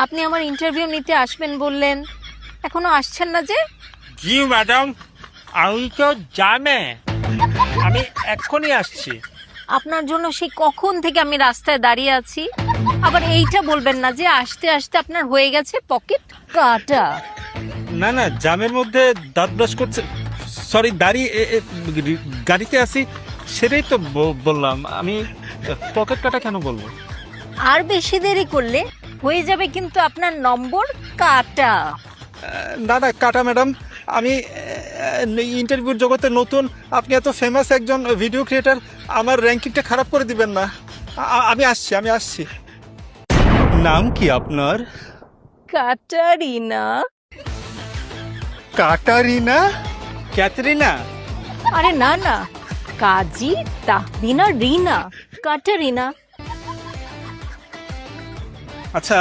আপনি আমার ইন্টারভিউ নিতে আসবেন বললেন, এখনো আসছেন না যে? জি ম্যাডাম, আমি তো জানে, আমি এক্ষুনি আসছি। আপনার জন্য সেই কখন থেকে আমি রাস্তায় দাঁড়িয়ে আছি। আবার এইটা বলবেন না যে আসতে আসতে আপনার হয়ে গেছে পকেট কাটা। না না, জামের মধ্যে দাঁত ব্রাশ করছে, সরি দাঁড়িয়ে গাড়িতে আসি, সেটাই তো বললাম। আমি পকেট কাটা কেন বলবো? আর বেশি দেরি করলে হয়ে যাবে কিন্তু আপনার নম্বর কাটা। না না কাটা ম্যাডাম, আমি ইন্টারভিউর জগতে নতুন, আপনি এত ফেমাস একজন ভিডিও ক্রিয়েটার, আমার র্যাঙ্কিংটা খারাপ করে দিবেন না। আমি আসছি। নাম কি আপনার? কাটারিনা। কাটারিনা? ক্যাথরিনা? আরে না না, কাজী তাহমিনা রিনা, কাটারিনা। আচ্ছা,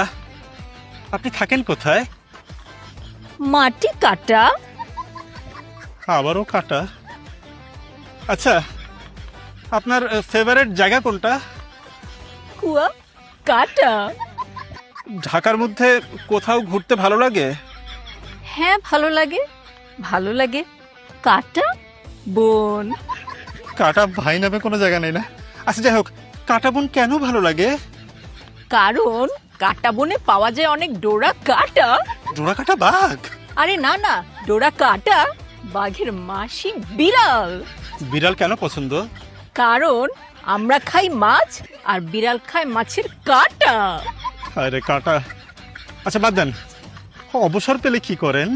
আপনি থাকেন কোথায়? মাটি কাটা। আবারও কাটা। আচ্ছা, আপনার ফেভারিট জায়গা কোনটা? কুয়া কাটা। ঢাকার মধ্যে কোথাও ঘুরতে ভালো লাগে? হ্যাঁ ভালো লাগে, ভালো লাগে। কাটা বোন। কাটা ভাই নামে কোনো জায়গা নেই না? আচ্ছা যাই হোক, কাটা বোন কেন ভালো লাগে? কারণ কাটা বনে পাওয়া যায় অনেক ডোরা কাটা। জোড়া কাটা বাঘ? আরে না না, ডোরা কাটা বাঘের মাসি বিড়াল। বিড়াল কেন পছন্দ? কারণ আমরা খাই মাছ আর বিড়াল খায় মাছের কাটা। আরে কাটা। আচ্ছা বাদ দেন, অবসর পেলে কি করেন?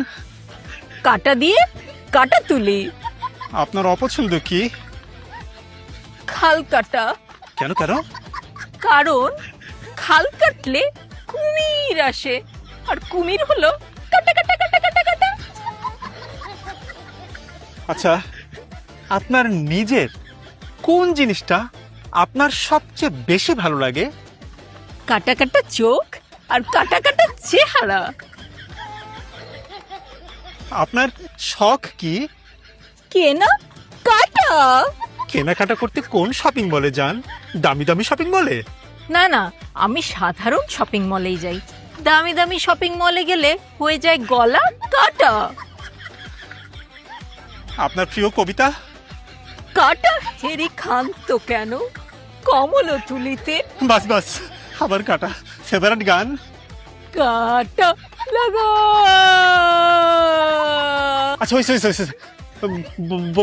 কাটা দিয়ে কাটা তুলি। আপনার অপছন্দ কি? খাল কাটা। কেন কেন? কারণ খাল কাটলে কুমির আসে, আর কুমির হলো কাটা কাটা কাটা কাটা কাটা। আচ্ছা, আপনার নিজের কোন জিনিসটা আপনার সবচেয়ে বেশি ভালো লাগে? কাটা কাটা চোখ আর কাটা কাটা চেহারা। আপনার শখ কি? কেনা কাটা। কেনাকাটা করতে কোন শপিং মলে যান? দামি দামি শপিং মলে? না না, আমি সাধারণ শপিং মলেই যাই। দামি দামি শপিং মলে গেলে হয়ে যায় গলা কাটা। আপনার প্রিয় কবিতা? কাটা হেরি খান তো কেন, কমল তুলিতে বাস বাস, আবার কাটা। ফেভারিট গান? কাটা লাগা। আচ্ছা হয়েছে।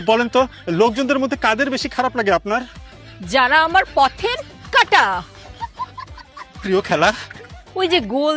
বলেন তো, লোকজনদের মধ্যে কাদের বেশি খারাপ লাগে আপনার? যারা আমার পথের কাটা। প্রিয় খেলা? ওই যে গোল